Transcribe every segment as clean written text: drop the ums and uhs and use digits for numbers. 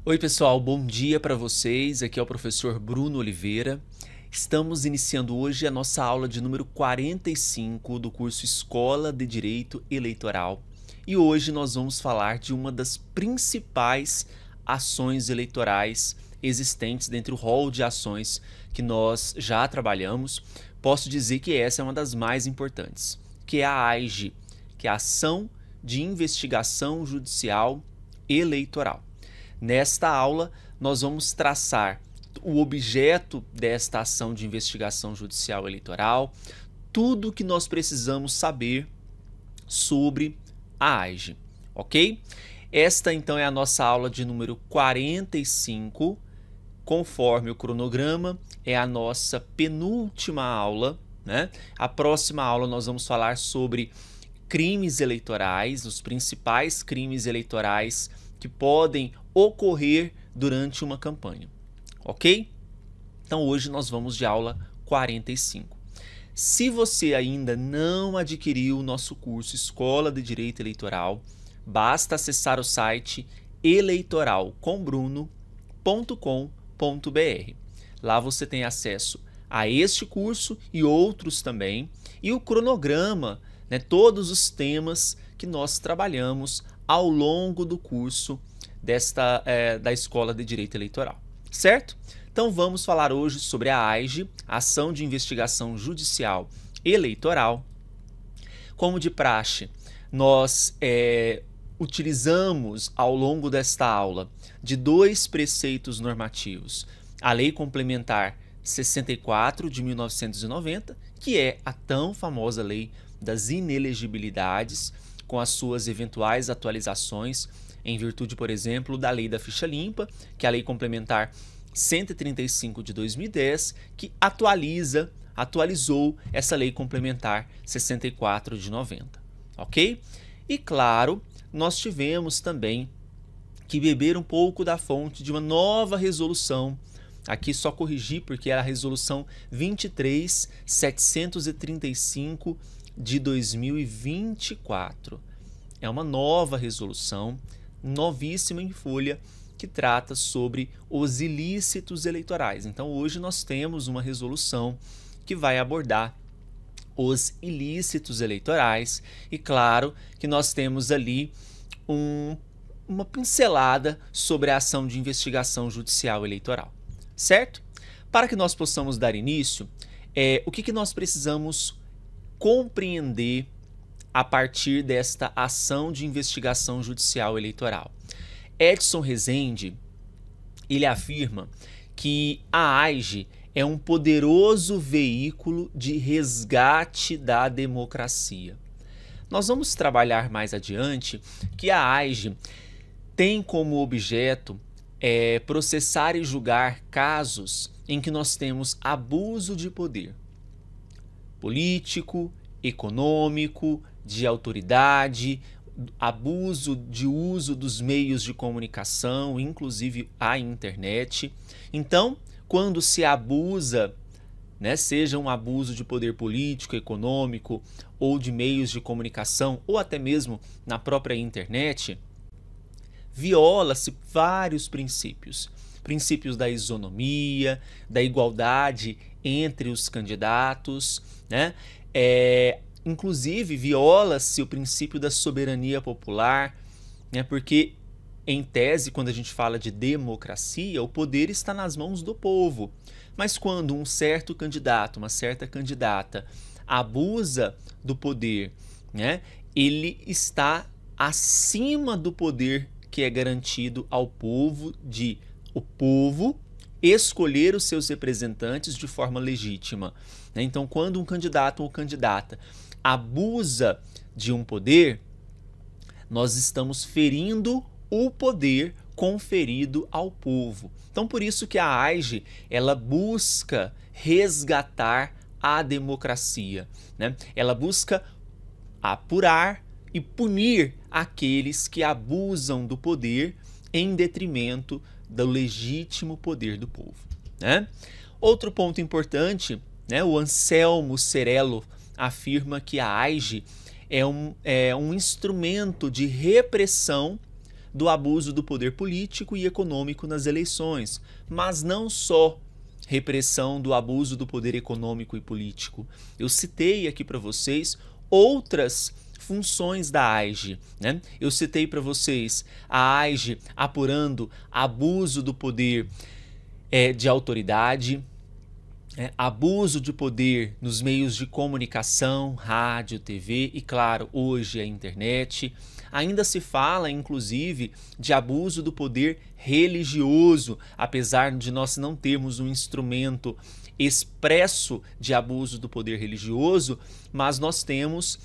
Oi, pessoal, bom dia para vocês. Aqui é o professor Bruno Oliveira. Estamos iniciando hoje a nossa aula de número 45 do curso Escola de Direito Eleitoral. E hoje nós vamos falar de uma das principais ações eleitorais existentes dentro do rol de ações que nós já trabalhamos. Posso dizer que essa é uma das mais importantes, que é a AIGE, que é a Ação de Investigação Judicial Eleitoral. Nesta aula, nós vamos traçar o objeto desta ação de investigação judicial eleitoral, tudo o que nós precisamos saber sobre a AIGE, ok? Esta, então, é a nossa aula de número 45, conforme o cronograma, é a nossa penúltima aula, né? A próxima aula nós vamos falar sobre crimes eleitorais, os principais crimes eleitorais que podem ocorrer durante uma campanha, ok? Então hoje nós vamos de aula 45. Se você ainda não adquiriu o nosso curso Escola de Direito Eleitoral, basta acessar o site eleitoralcombruno.com.br. Lá você tem acesso a este curso e outros também, e o cronograma, né, todos os temas que nós trabalhamos ao longo do curso da Escola de Direito Eleitoral, certo? Então vamos falar hoje sobre a AIGE, Ação de Investigação Judicial Eleitoral. Como de praxe, nós utilizamos ao longo desta aula de dois preceitos normativos, a Lei Complementar 64 de 1990, que é a tão famosa Lei das Inelegibilidades, com as suas eventuais atualizações em virtude, por exemplo, da Lei da Ficha Limpa, que é a Lei Complementar 135 de 2010, que atualizou essa Lei Complementar 64 de 90, ok? E claro, nós tivemos também que beber um pouco da fonte de uma nova resolução. Aqui só corrigir porque era a resolução 23.735 de 2024. É uma nova resolução, novíssima em folha, que trata sobre os ilícitos eleitorais. Então hoje nós temos uma resolução que vai abordar os ilícitos eleitorais e claro que nós temos ali uma pincelada sobre a ação de investigação judicial eleitoral, certo? Para que nós possamos dar início, o que nós precisamos compreender a partir desta ação de investigação judicial eleitoral? Edson Rezende, ele afirma que a AIGE é um poderoso veículo de resgate da democracia. Nós vamos trabalhar mais adiante que a AIGE tem como objeto processar e julgar casos em que nós temos abuso de poder político, econômico, de autoridade, abuso de uso dos meios de comunicação, inclusive a internet. Então, quando se abusa, né, seja um abuso de poder político, econômico ou de meios de comunicação, ou até mesmo na própria internet, viola-se vários princípios. Princípios da isonomia, da igualdade entre os candidatos, né? Inclusive, viola-se o princípio da soberania popular, né? Porque, em tese, quando a gente fala de democracia, o poder está nas mãos do povo. Mas quando um certo candidato, uma certa candidata, abusa do poder, né? Ele está acima do poder que é garantido ao povo de o povo escolher os seus representantes de forma legítima. Então, quando um candidato ou candidata abusa de um poder, nós estamos ferindo o poder conferido ao povo. Então, por isso que a AIGE, ela busca resgatar a democracia, né? Ela busca apurar e punir aqueles que abusam do poder em detrimento do legítimo poder do povo, né? Outro ponto importante, né? O Anselmo Cerello afirma que a AIGE é um instrumento de repressão do abuso do poder político e econômico nas eleições, mas não só repressão do abuso do poder econômico e político. Eu citei aqui para vocês outras funções da AIGE, né? Eu citei para vocês a AIGE apurando abuso do poder de autoridade, abuso de poder nos meios de comunicação, rádio, TV e, claro, hoje a internet. Ainda se fala, inclusive, de abuso do poder religioso, apesar de nós não termos um instrumento expresso de abuso do poder religioso, mas nós temos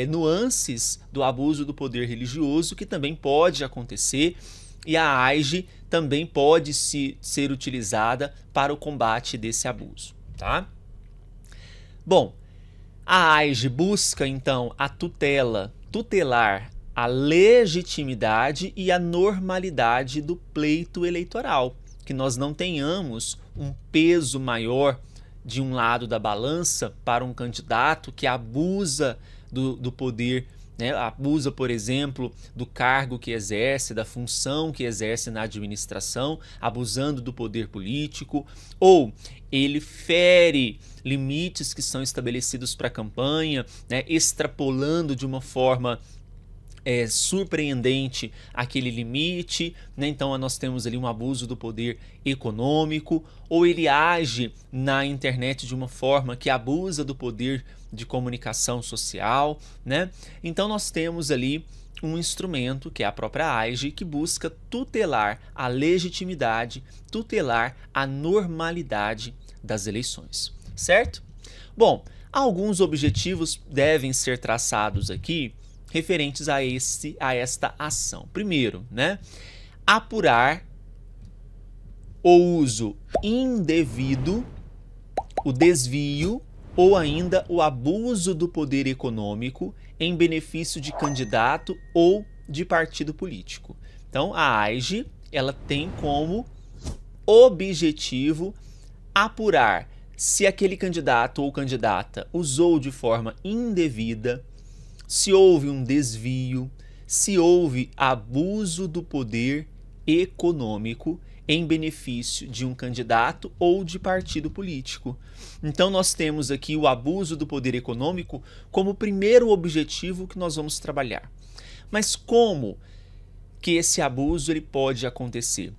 nuances do abuso do poder religioso que também pode acontecer, e a AIGE também pode ser utilizada para o combate desse abuso, tá? Bom, a AIGE busca então tutelar a legitimidade e a normalidade do pleito eleitoral, que nós não tenhamos um peso maior de um lado da balança para um candidato que abusa do poder, né? Abusa, por exemplo, do cargo que exerce, da função que exerce na administração, abusando do poder político, ou ele fere limites que são estabelecidos para a campanha, né? Extrapolando de uma forma surpreendente aquele limite, né? Então nós temos ali um abuso do poder econômico, ou ele age na internet de uma forma que abusa do poder de comunicação social, né? Então nós temos ali um instrumento, que é a própria AIGE, que busca tutelar a legitimidade, tutelar a normalidade das eleições, certo? Bom, alguns objetivos devem ser traçados aqui referentes a esta ação. Primeiro, né, apurar o uso indevido, o desvio ou ainda o abuso do poder econômico em benefício de candidato ou de partido político. Então, a AIGE, ela tem como objetivo apurar se aquele candidato ou candidata usou de forma indevida, se houve um desvio, se houve abuso do poder econômico em benefício de um candidato ou de partido político. Então nós temos aqui o abuso do poder econômico como primeiro objetivo que nós vamos trabalhar. Mas como que esse abuso ele pode acontecer?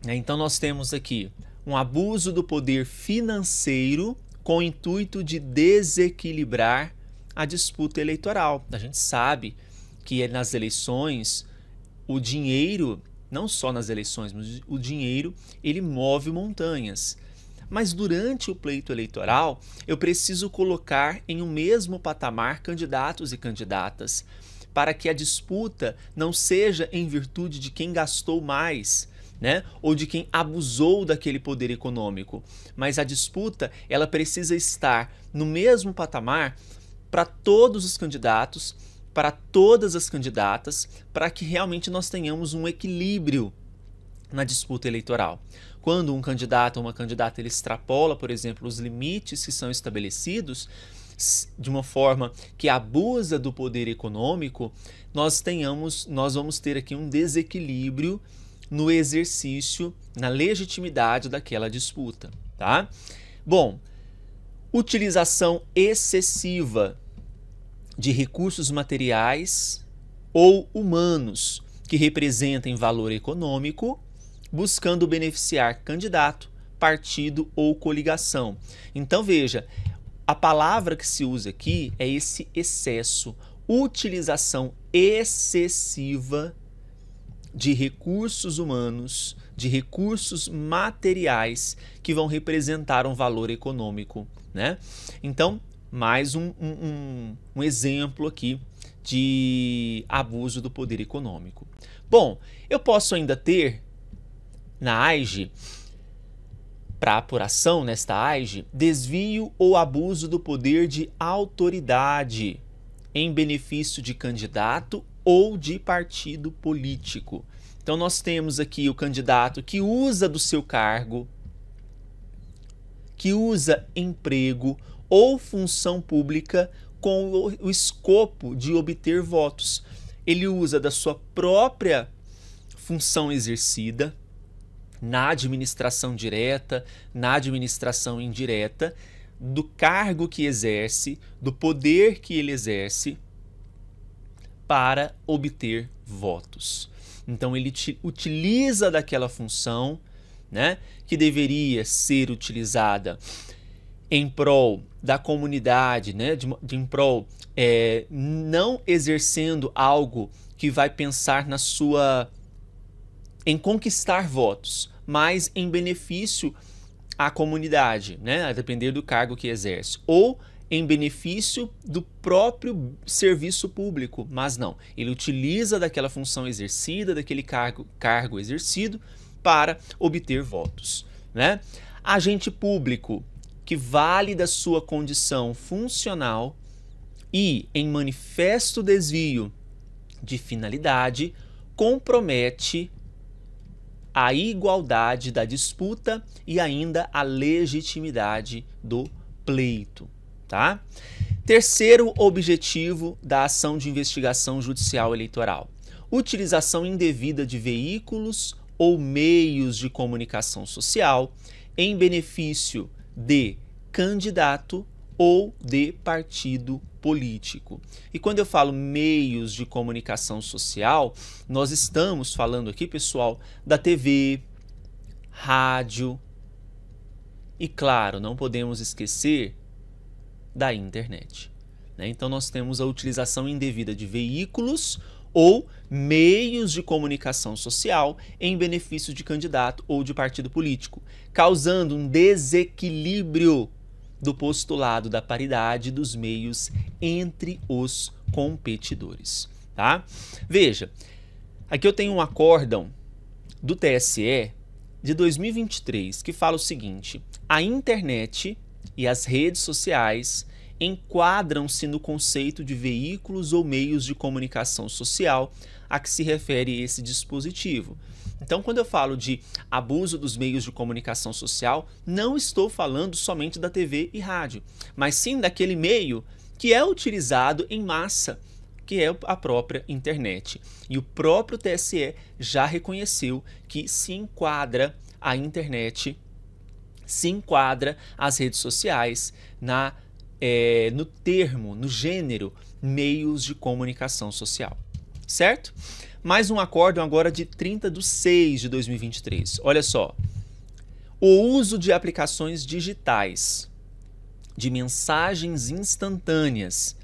Então nós temos aqui um abuso do poder financeiro com o intuito de desequilibrar a disputa eleitoral. A gente sabe que nas eleições o dinheiro, não só nas eleições, mas o dinheiro ele move montanhas. Mas durante o pleito eleitoral eu preciso colocar em um mesmo patamar candidatos e candidatas, para que a disputa não seja em virtude de quem gastou mais, né? Ou de quem abusou daquele poder econômico, mas a disputa ela precisa estar no mesmo patamar para todos os candidatos, para todas as candidatas, para que realmente nós tenhamos um equilíbrio na disputa eleitoral. Quando um candidato ou uma candidata ele extrapola, por exemplo, os limites que são estabelecidos de uma forma que abusa do poder econômico, nós vamos ter aqui um desequilíbrio no exercício, na legitimidade daquela disputa, tá? Bom, utilização excessiva de recursos materiais ou humanos que representem valor econômico, buscando beneficiar candidato, partido ou coligação. Então veja, a palavra que se usa aqui é esse excesso, utilização excessiva de recursos humanos, de recursos materiais que vão representar um valor econômico, né? Então, mais um exemplo aqui de abuso do poder econômico. Bom, eu posso ainda ter na AIGE, para apuração nesta AIGE, desvio ou abuso do poder de autoridade em benefício de candidato ou de partido político. Então nós temos aqui o candidato que usa do seu cargo, que usa emprego ou função pública com o escopo de obter votos. ele usa da sua própria função exercida na administração direta, na administração indireta, do cargo que exerce, do poder que ele exerce para obter votos. Então ele utiliza daquela função, né, que deveria ser utilizada em prol da comunidade, né, em prol, não exercendo algo que vai pensar em conquistar votos, mas em benefício à comunidade, né, a depender do cargo que exerce, ou em benefício do próprio serviço público, mas não, ele utiliza daquela função exercida, daquele cargo exercido para obter votos, né? Agente público que vale da sua condição funcional e, em manifesto desvio de finalidade, compromete a igualdade da disputa e ainda a legitimidade do pleito, tá? Terceiro objetivo da ação de investigação judicial eleitoral: utilização indevida de veículos ou meios de comunicação social em benefício de candidato ou de partido político. E quando eu falo meios de comunicação social, nós estamos falando aqui, pessoal, da TV, rádio e, claro, não podemos esquecer da internet, né? Então nós temos a utilização indevida de veículos ou meios de comunicação social em benefício de candidato ou de partido político, causando um desequilíbrio do postulado da paridade dos meios entre os competidores, tá? Veja, aqui eu tenho um acórdão do TSE de 2023 que fala o seguinte: a internet e as redes sociais enquadram-se no conceito de veículos ou meios de comunicação social a que se refere esse dispositivo. Então, quando eu falo de abuso dos meios de comunicação social, não estou falando somente da TV e rádio, mas sim daquele meio que é utilizado em massa, que é a própria internet. E o próprio TSE já reconheceu que se enquadra a internet, se enquadra as redes sociais no termo, no gênero, meios de comunicação social, certo? Mais um acórdão agora de 30/6/2023. Olha só. O uso de aplicações digitais, de mensagens instantâneas,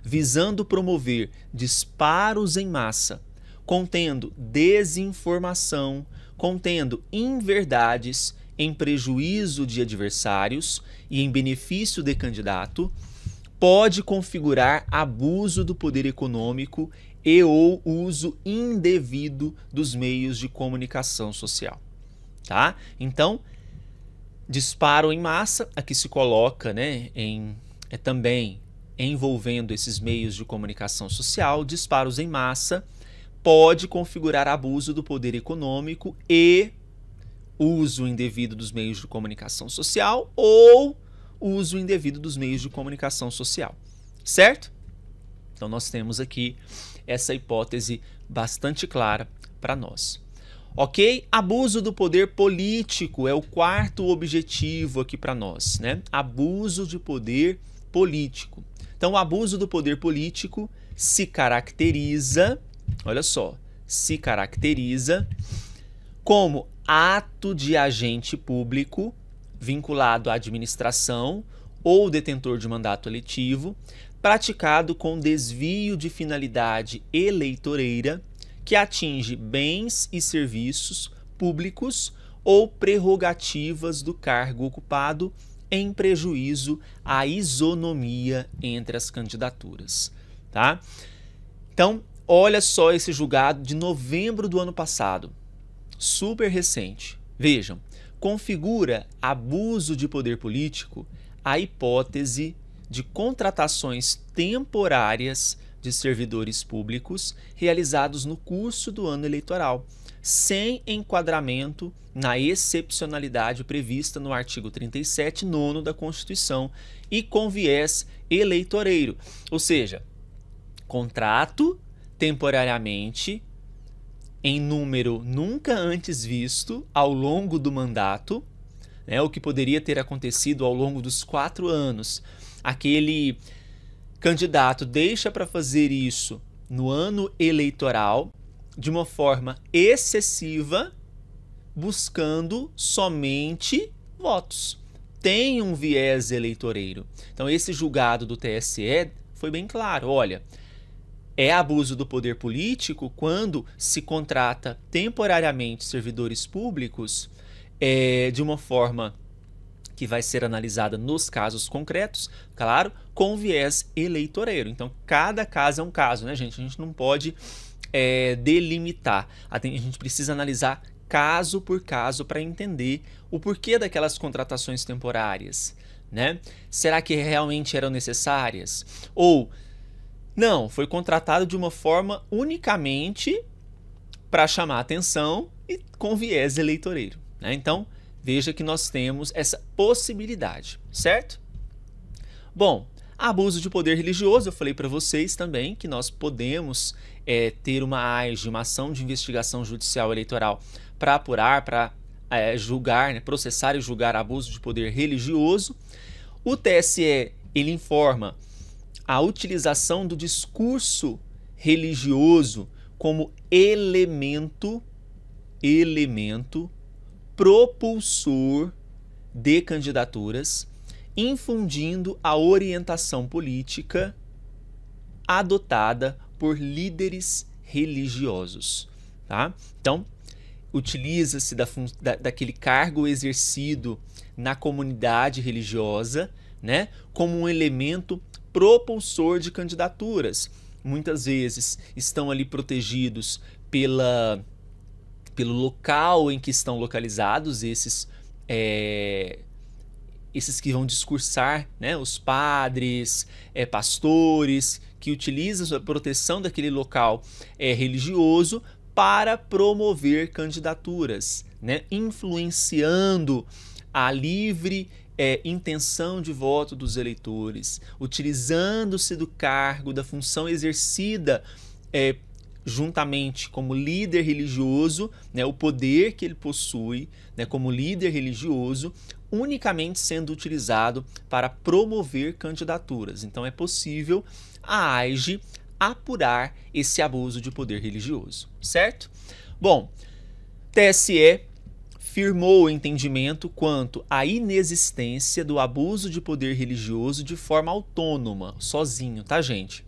visando promover disparos em massa, contendo desinformação, contendo inverdades em prejuízo de adversários e em benefício de candidato, pode configurar abuso do poder econômico e ou uso indevido dos meios de comunicação social, tá? Então, disparo em massa, aqui se coloca, né, também envolvendo esses meios de comunicação social, disparos em massa, pode configurar abuso do poder econômico e uso indevido dos meios de comunicação social ou uso indevido dos meios de comunicação social, certo? Então nós temos aqui essa hipótese bastante clara para nós. Ok? Abuso do poder político é o quarto objetivo aqui para nós, né? Abuso de poder político. Então o abuso do poder político se caracteriza, olha só, se caracteriza como ato de agente público vinculado à administração ou detentor de mandato eletivo, praticado com desvio de finalidade eleitoreira que atinge bens e serviços públicos ou prerrogativas do cargo ocupado em prejuízo à isonomia entre as candidaturas, tá? Então, olha só esse julgado de novembro do ano passado, super recente. Vejam, configura abuso de poder político a hipótese de contratações temporárias de servidores públicos realizados no curso do ano eleitoral, sem enquadramento na excepcionalidade prevista no artigo 37, 9º da Constituição e com viés eleitoreiro. Ou seja, contrato temporariamente, em número nunca antes visto ao longo do mandato, né, o que poderia ter acontecido ao longo dos 4 anos. Aquele candidato deixa para fazer isso no ano eleitoral de uma forma excessiva, buscando somente votos. Tem um viés eleitoreiro. Então, esse julgado do TSE foi bem claro. Olha, é abuso do poder político quando se contrata temporariamente servidores públicos de uma forma que vai ser analisada nos casos concretos, claro, com viés eleitoreiro. Então, cada caso é um caso, né, gente? A gente não pode delimitar. A gente precisa analisar caso por caso para entender o porquê daquelas contratações temporárias, né? Será que realmente eram necessárias? Ou não, foi contratado de uma forma unicamente para chamar atenção e com viés eleitoreiro, né? Então, veja que nós temos essa possibilidade, certo? Bom, abuso de poder religioso, eu falei para vocês também que nós podemos ter uma AIJE, uma ação de investigação judicial eleitoral para apurar, para julgar, né, processar e julgar abuso de poder religioso. O TSE, ele informa a utilização do discurso religioso como elemento propulsor de candidaturas, infundindo a orientação política adotada por líderes religiosos, tá? Então, utiliza-se daquele cargo exercido na comunidade religiosa, né, como um elemento propulsor de candidaturas. Muitas vezes estão ali protegidos pelo local em que estão localizados esses que vão discursar, né, os padres, pastores, que utilizam a proteção daquele local religioso para promover candidaturas, né, influenciando a livre intenção de voto dos eleitores, utilizando-se do cargo, da função exercida juntamente como líder religioso, né, o poder que ele possui, né, como líder religioso, unicamente sendo utilizado para promover candidaturas. Então é possível a AIJE apurar esse abuso de poder religioso, certo? Bom, TSE firmou o entendimento quanto à inexistência do abuso de poder religioso de forma autônoma, sozinho, tá, gente?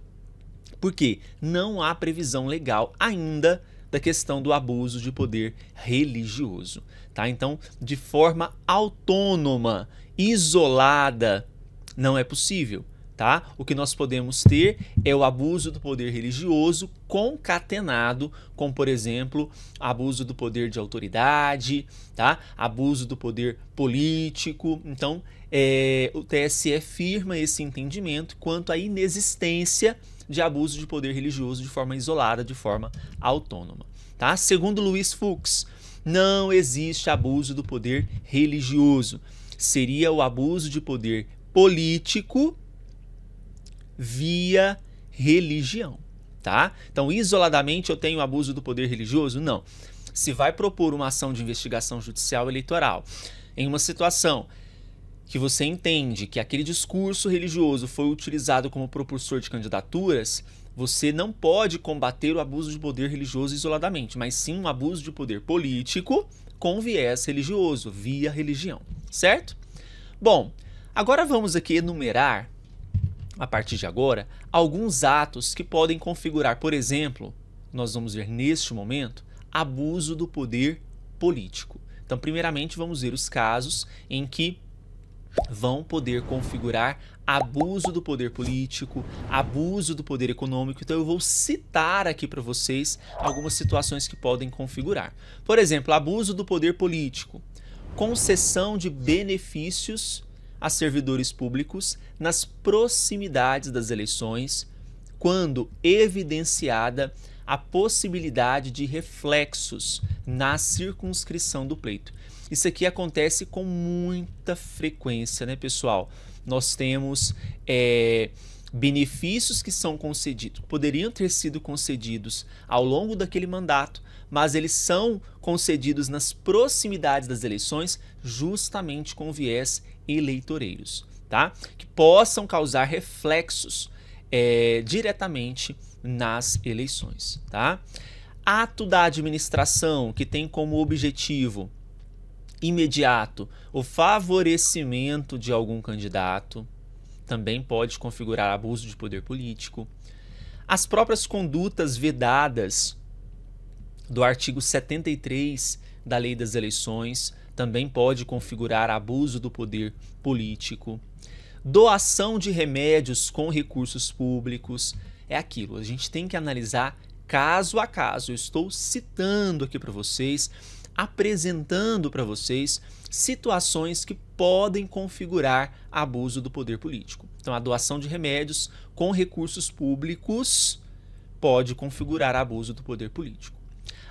Porque não há previsão legal ainda da questão do abuso de poder religioso, tá? Então, de forma autônoma, isolada, não é possível, tá? O que nós podemos ter é o abuso do poder religioso concatenado com, por exemplo, abuso do poder de autoridade, tá? Abuso do poder político. Então, o TSE firma esse entendimento quanto à inexistência de abuso de poder religioso de forma isolada, de forma autônoma, tá? Segundo Luiz Fux, não existe abuso do poder religioso. Seria o abuso de poder político via religião, tá? Então, isoladamente eu tenho abuso do poder religioso? Não. Se vai propor uma ação de investigação judicial eleitoral em uma situação que você entende que aquele discurso religioso foi utilizado como propulsor de candidaturas, você não pode combater o abuso de poder religioso isoladamente, mas sim um abuso de poder político com viés religioso, via religião, certo? Bom, agora vamos aqui enumerar, a partir de agora, alguns atos que podem configurar, por exemplo, nós vamos ver neste momento, abuso do poder político. Então, primeiramente, vamos ver os casos em que vão poder configurar abuso do poder político, abuso do poder econômico. Então eu vou citar aqui para vocês algumas situações que podem configurar. Por exemplo, abuso do poder político, concessão de benefícios a servidores públicos nas proximidades das eleições, quando evidenciada a possibilidade de reflexos na circunscrição do pleito. Isso aqui acontece com muita frequência, né, pessoal? Nós temos benefícios que são concedidos, poderiam ter sido concedidos ao longo daquele mandato, mas eles são concedidos nas proximidades das eleições, justamente com viés eleitoreiros, tá? Que possam causar reflexos diretamente nas eleições, tá? Ato da administração que tem como objetivo imediato o favorecimento de algum candidato, também pode configurar abuso de poder político. As próprias condutas vedadas do artigo 73 da Lei das Eleições também pode configurar abuso do poder político. Doação de remédios com recursos públicos é aquilo. A gente tem que analisar caso a caso. Eu estou citando aqui para vocês, apresentando para vocês situações que podem configurar abuso do poder político. Então, a doação de remédios com recursos públicos pode configurar abuso do poder político.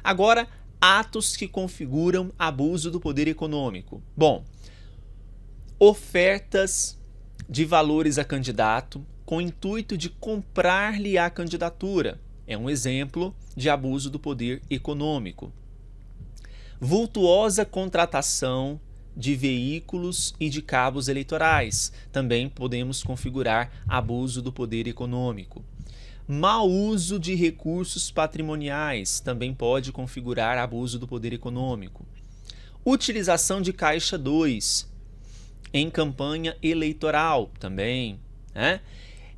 Agora, atos que configuram abuso do poder econômico. Bom, ofertas de valores a candidato com o intuito de comprar-lhe a candidatura. É um exemplo de abuso do poder econômico. Vultuosa contratação de veículos e de cabos eleitorais. Também podemos configurar abuso do poder econômico. Mau uso de recursos patrimoniais. Também pode configurar abuso do poder econômico. Utilização de caixa 2 em campanha eleitoral também, né?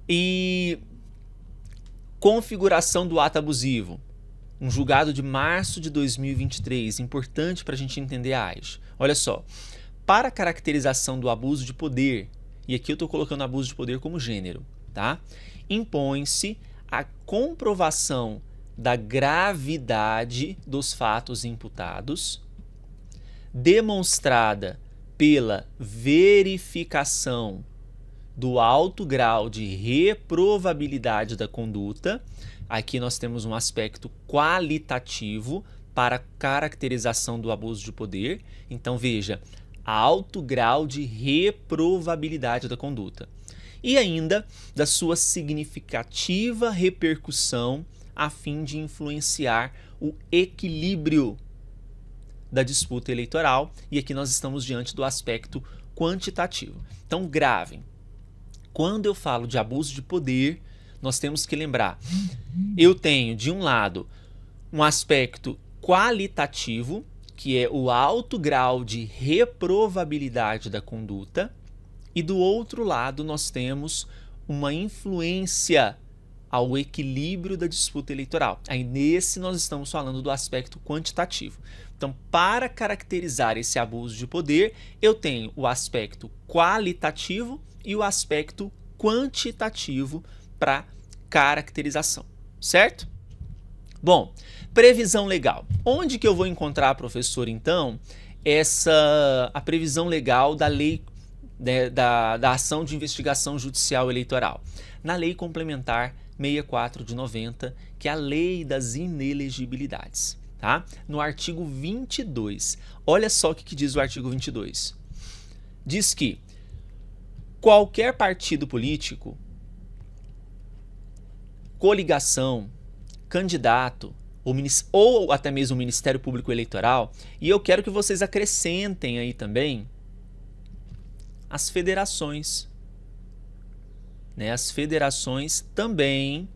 E configuração do ato abusivo. Um julgado de março de 2023, importante para a gente entender a AIJE. Olha só, para a caracterização do abuso de poder, e aqui eu estou colocando abuso de poder como gênero, tá? Impõe-se a comprovação da gravidade dos fatos imputados, demonstrada pela verificação do alto grau de reprovabilidade da conduta. Aqui nós temos um aspecto qualitativo para a caracterização do abuso de poder. Então, veja, alto grau de reprovabilidade da conduta. E ainda da sua significativa repercussão a fim de influenciar o equilíbrio da disputa eleitoral. E aqui nós estamos diante do aspecto quantitativo. Então, gravem. Quando eu falo de abuso de poder, nós temos que lembrar, eu tenho, de um lado, um aspecto qualitativo, que é o alto grau de reprovabilidade da conduta, e do outro lado nós temos uma influência ao equilíbrio da disputa eleitoral. Aí nesse nós estamos falando do aspecto quantitativo. Então, para caracterizar esse abuso de poder, eu tenho o aspecto qualitativo e o aspecto quantitativo para caracterização, certo? Bom, previsão legal. Onde que eu vou encontrar, professor, então, a previsão legal da lei, da ação de investigação judicial eleitoral? Na Lei Complementar 64 de 90, que é a Lei das Inelegibilidades, tá? No artigo 22. Olha só o que diz o artigo 22. Diz que qualquer partido político, coligação, candidato ou até mesmo o Ministério Público Eleitoral, e eu quero que vocês acrescentem aí também as federações. Né? As federações também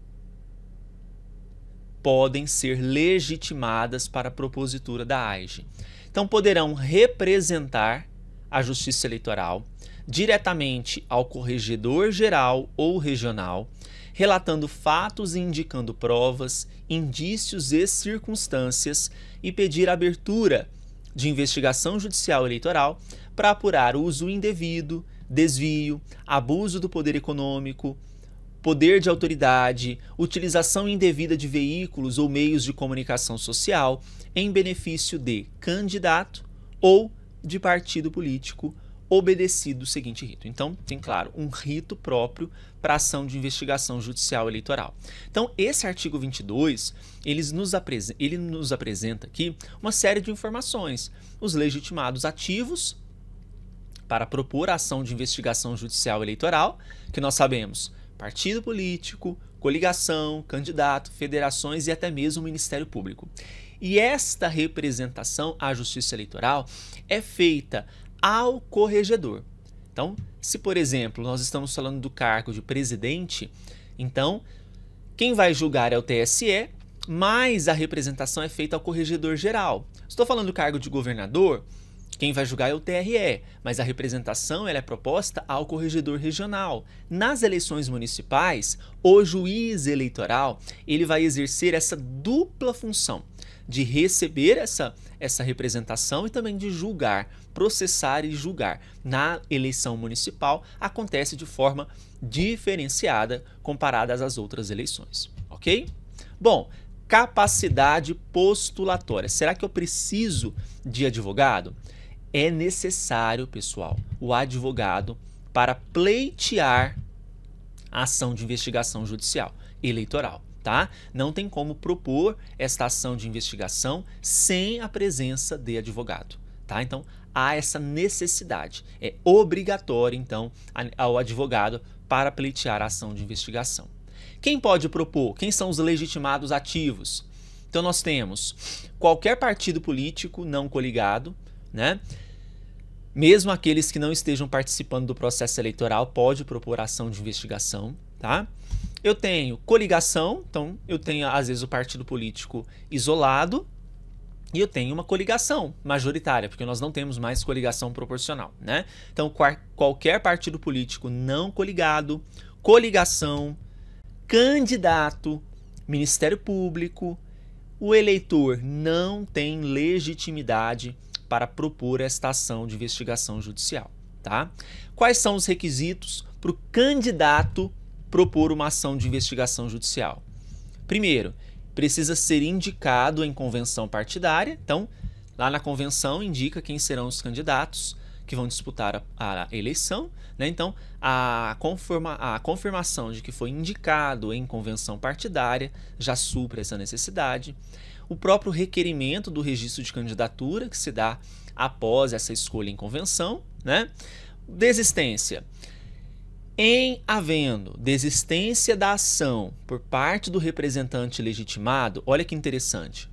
podem ser legitimadas para a propositura da AIJE. Então, poderão representar a Justiça Eleitoral diretamente ao corregedor geral ou regional, relatando fatos e indicando provas, indícios e circunstâncias, e pedir abertura de investigação judicial eleitoral para apurar uso indevido, desvio, abuso do poder econômico, poder de autoridade, utilização indevida de veículos ou meios de comunicação social em benefício de candidato ou de partido político, obedecido o seguinte rito. Então, tem, claro, um rito próprio para ação de investigação judicial eleitoral. Então, esse artigo 22, ele nos apresenta aqui uma série de informações. Os legitimados ativos para propor a ação de investigação judicial eleitoral, que nós sabemos, partido político, coligação, candidato, federações e até mesmo o Ministério Público. E esta representação à Justiça Eleitoral é feita ao corregedor. Então, se por exemplo nós estamos falando do cargo de presidente, então quem vai julgar é o TSE, mas a representação é feita ao corregedor geral. Estou falando do cargo de governador, quem vai julgar é o TRE, mas a representação ela é proposta ao corregedor regional. Nas eleições municipais, o juiz eleitoral ele vai exercer essa dupla função de receber essa representação e também de julgar, processar e julgar. Na eleição municipal, acontece de forma diferenciada comparada às outras eleições, ok? Bom, capacidade postulatória. Será que eu preciso de advogado? É necessário, pessoal, o advogado para pleitear a ação de investigação judicial eleitoral, tá? Não tem como propor esta ação de investigação sem a presença de advogado, tá? Então, há essa necessidade. É obrigatório, então, ao advogado para pleitear a ação de investigação. Quem pode propor? Quem são os legitimados ativos? Então, nós temos qualquer partido político não coligado, né? Mesmo aqueles que não estejam participando do processo eleitoral pode propor ação de investigação, tá? Eu tenho coligação, então eu tenho às vezes o partido político isolado e eu tenho uma coligação majoritária, porque nós não temos mais coligação proporcional, né? Então qualquer partido político não coligado, coligação, candidato, Ministério Público, o eleitor não tem legitimidade para propor esta ação de investigação judicial, tá? Quais são os requisitos para o candidato propor uma ação de investigação judicial? Primeiro, precisa ser indicado em convenção partidária. Então, lá na convenção indica quem serão os candidatos que vão disputar a eleição, né? Então, a confirmação de que foi indicado em convenção partidária já supre essa necessidade. O próprio requerimento do registro de candidatura, que se dá após essa escolha em convenção, né? Desistência. Em havendo desistência da ação por parte do representante legitimado, olha que interessante,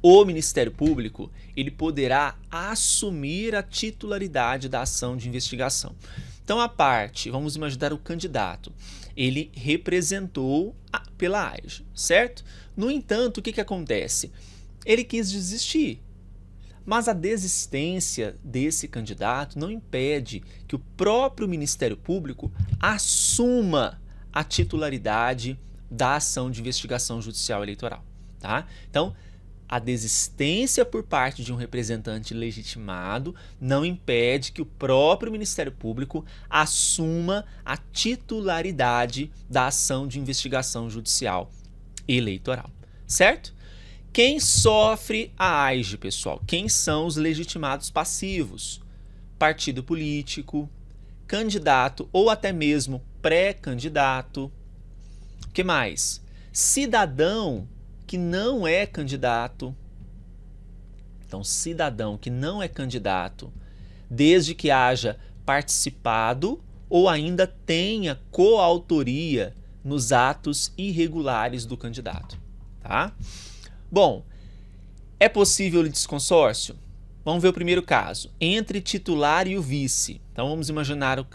o Ministério Público ele poderá assumir a titularidade da ação de investigação. Então, a parte, vamos imaginar o candidato, ele representou pela AIJ, certo? No entanto, o que acontece? Ele quis desistir, mas a desistência desse candidato não impede que o próprio Ministério Público assuma a titularidade da ação de investigação judicial eleitoral, tá? Então, a desistência por parte de um representante legitimado não impede que o próprio Ministério Público assuma a titularidade da ação de investigação judicial eleitoral, certo? Quem sofre a AIJ, pessoal? Quem são os legitimados passivos? Partido político, candidato ou até mesmo pré-candidato. O que mais? Cidadão que não é candidato. Então, cidadão que não é candidato, desde que haja participado ou ainda tenha coautoria nos atos irregulares do candidato, tá? Bom, é possível o litisconsórcio? Vamos ver o primeiro caso, entre titular e o vice. Então, vamos imaginar o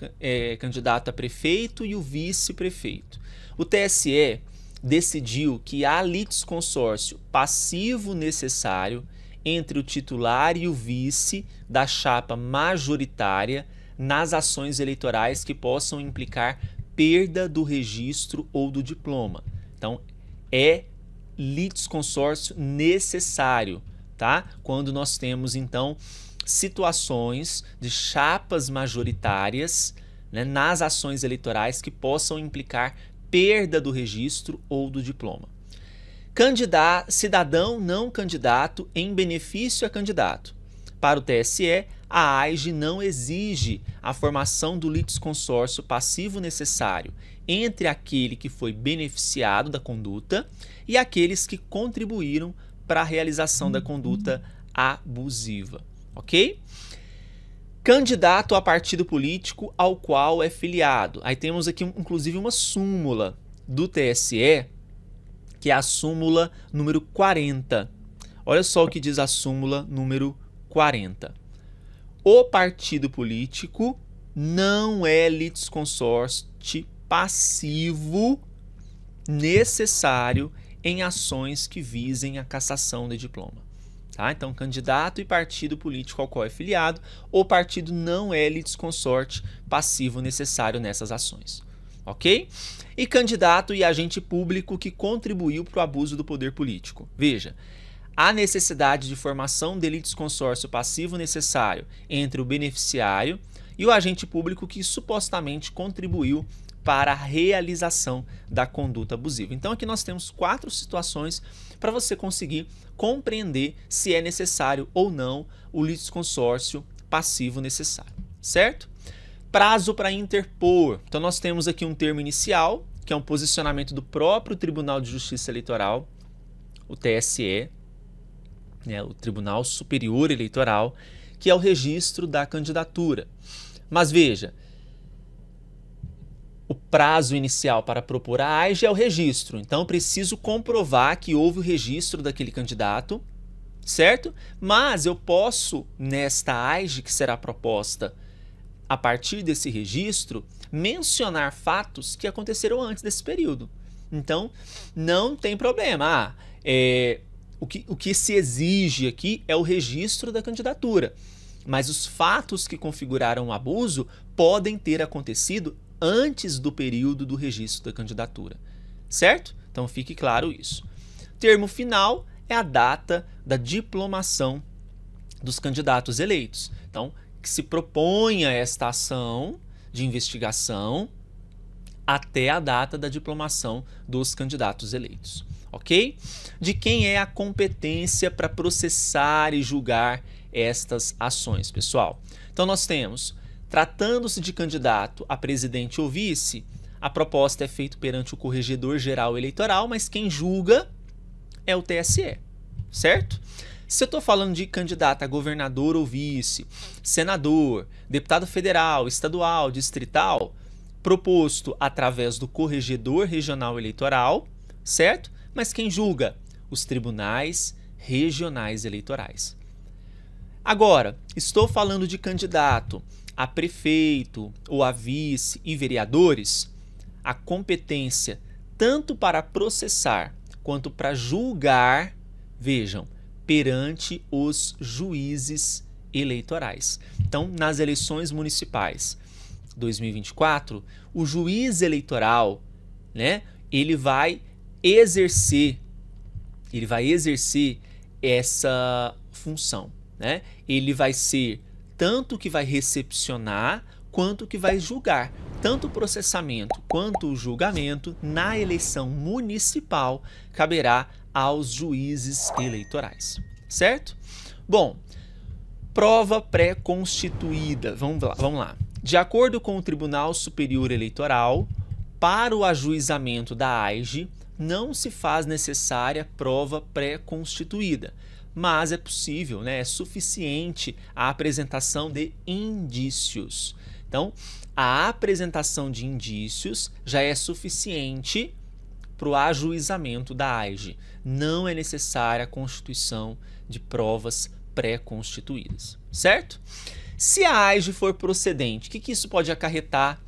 candidato a prefeito e o vice-prefeito. O TSE decidiu que há litisconsórcio passivo necessário entre o titular e o vice da chapa majoritária nas ações eleitorais que possam implicar perda do registro ou do diploma. Então, é litisconsórcio necessário, tá? Quando nós temos, então, situações de chapas majoritárias, né, nas ações eleitorais que possam implicar perda do registro ou do diploma. Cidadão não candidato em benefício a candidato. Para o TSE, a AIJ não exige a formação do litisconsórcio passivo necessário entre aquele que foi beneficiado da conduta e aqueles que contribuíram para a realização da conduta abusiva, ok? Candidato a partido político ao qual é filiado. Aí temos aqui, inclusive, uma súmula do TSE, que é a súmula número 40. Olha só o que diz a súmula número 40. O partido político não é litisconsorte passivo necessário em ações que visem a cassação de diploma. Tá? Então, candidato e partido político ao qual é filiado, o partido não é litisconsorte passivo necessário nessas ações. Ok? E candidato e agente público que contribuiu para o abuso do poder político. Veja, há necessidade de formação de litisconsórcio passivo necessário entre o beneficiário e o agente público que supostamente contribuiu para a realização da conduta abusiva. Então aqui nós temos 4 situações para você conseguir compreender se é necessário ou não o litisconsórcio passivo necessário, certo? Prazo para interpor. Então nós temos aqui um termo inicial, que é um posicionamento do próprio Tribunal de Justiça Eleitoral, o TSE, né, o Tribunal Superior Eleitoral, que é o registro da candidatura. Mas veja, o prazo inicial para propor a AIGE é o registro. Então, preciso comprovar que houve o registro daquele candidato, certo? Mas eu posso, nesta AIGE que será proposta a partir desse registro, mencionar fatos que aconteceram antes desse período. Então, não tem problema. O que se exige aqui é o registro da candidatura. Mas os fatos que configuraram o abuso podem ter acontecido antes do período do registro da candidatura, certo? Então fique claro isso. Termo final é a data da diplomação dos candidatos eleitos. Então, que se proponha esta ação de investigação até a data da diplomação dos candidatos eleitos, ok? De quem é a competência para processar e julgar estas ações, pessoal? Então nós temos, tratando-se de candidato a presidente ou vice, a proposta é feita perante o Corregedor Geral Eleitoral, mas quem julga é o TSE, certo? Se eu estou falando de candidato a governador ou vice, senador, deputado federal, estadual, distrital, proposto através do Corregedor Regional Eleitoral, certo? Mas quem julga? Os tribunais regionais eleitorais. Agora, estou falando de candidato a prefeito ou a vice e vereadores, a competência tanto para processar quanto para julgar, vejam, perante os juízes eleitorais. Então, nas eleições municipais 2024, o juiz eleitoral, né, ele vai exercer essa função, né? Ele vai ser tanto que vai recepcionar quanto que vai julgar. Tanto o processamento quanto o julgamento na eleição municipal caberá aos juízes eleitorais, certo? Bom, prova pré-constituída. Vamos lá. De acordo com o Tribunal Superior Eleitoral, para o ajuizamento da AIGE, não se faz necessária prova pré-constituída, mas é possível, né, é suficiente a apresentação de indícios. Então, a apresentação de indícios já é suficiente para o ajuizamento da AIGE. Não é necessária a constituição de provas pré-constituídas, certo? Se a AIGE for procedente, o que isso pode acarretar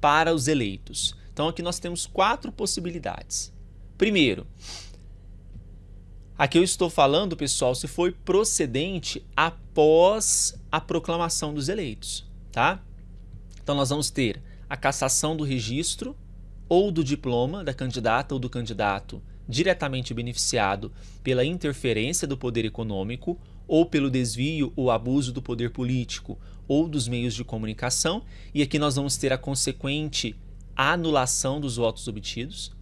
para os eleitos? Então, aqui nós temos 4 possibilidades. Primeiro, aqui eu estou falando, pessoal, se for procedente após a proclamação dos eleitos, tá? Então, nós vamos ter a cassação do registro ou do diploma da candidata ou do candidato diretamente beneficiado pela interferência do poder econômico ou pelo desvio ou abuso do poder político ou dos meios de comunicação, e aqui nós vamos ter a consequente anulação dos votos obtidos.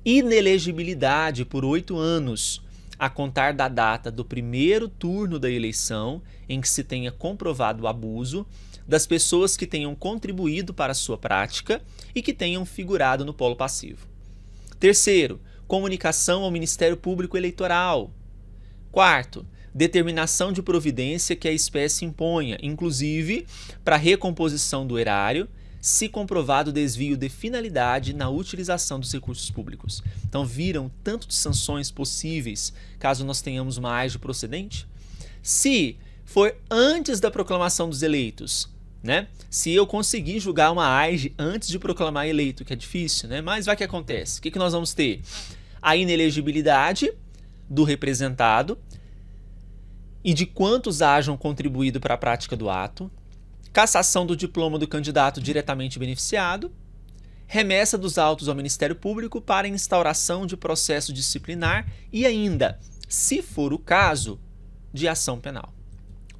Inelegibilidade por 8 anos, a contar da data do primeiro turno da eleição em que se tenha comprovado o abuso, das pessoas que tenham contribuído para a sua prática e que tenham figurado no polo passivo. Terceiro, comunicação ao Ministério Público Eleitoral. Quarto, determinação de providência que a espécie imponha, inclusive para recomposição do erário, se comprovado desvio de finalidade na utilização dos recursos públicos. Então, viram tanto de sanções possíveis caso nós tenhamos uma AIGE procedente? Se for antes da proclamação dos eleitos, né? Se eu conseguir julgar uma AIGE antes de proclamar eleito, que é difícil, né? Mas vai que acontece. O que nós vamos ter? A inelegibilidade do representado e de quantos hajam contribuído para a prática do ato, cassação do diploma do candidato diretamente beneficiado, remessa dos autos ao Ministério Público para instauração de processo disciplinar e ainda, se for o caso, de ação penal.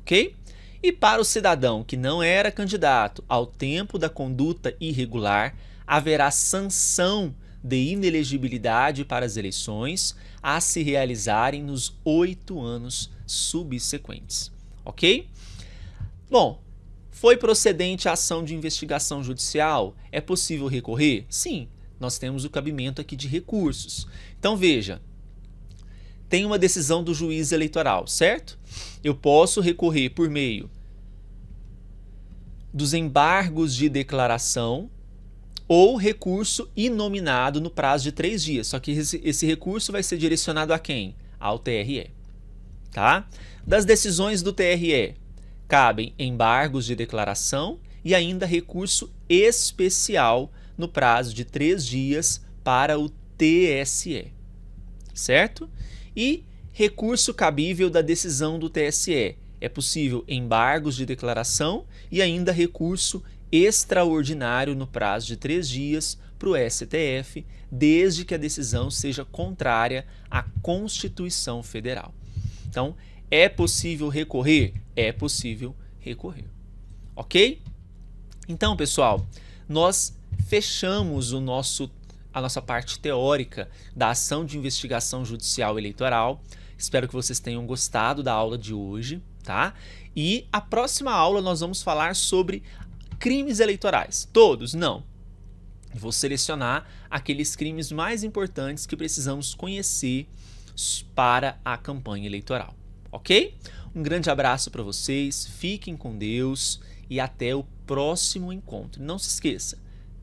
Ok? E para o cidadão que não era candidato ao tempo da conduta irregular, haverá sanção de inelegibilidade para as eleições a se realizarem nos 8 anos subsequentes. Ok? Bom, foi procedente a ação de investigação judicial? É possível recorrer? Sim, nós temos o cabimento aqui de recursos. Então veja, tem uma decisão do juiz eleitoral, certo? Eu posso recorrer por meio dos embargos de declaração ou recurso inominado no prazo de 3 dias. Só que esse recurso vai ser direcionado a quem? Ao TRE. Tá? Das decisões do TRE, cabem embargos de declaração e ainda recurso especial no prazo de 3 dias para o TSE, certo? E recurso cabível da decisão do TSE. É possível embargos de declaração e ainda recurso extraordinário no prazo de 3 dias para o STF, desde que a decisão seja contrária à Constituição Federal. Então, é possível recorrer? É possível recorrer. Ok? Então, pessoal, nós fechamos a nossa parte teórica da ação de investigação judicial eleitoral. Espero que vocês tenham gostado da aula de hoje, tá? E a próxima aula nós vamos falar sobre crimes eleitorais. Todos? Não. Vou selecionar aqueles crimes mais importantes que precisamos conhecer para a campanha eleitoral. Ok? Um grande abraço para vocês, fiquem com Deus e até o próximo encontro. Não se esqueça,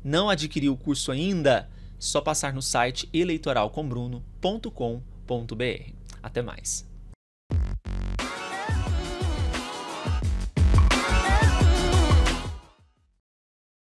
não adquiriu o curso ainda? Só passar no site eleitoralcombruno.com.br. Até mais.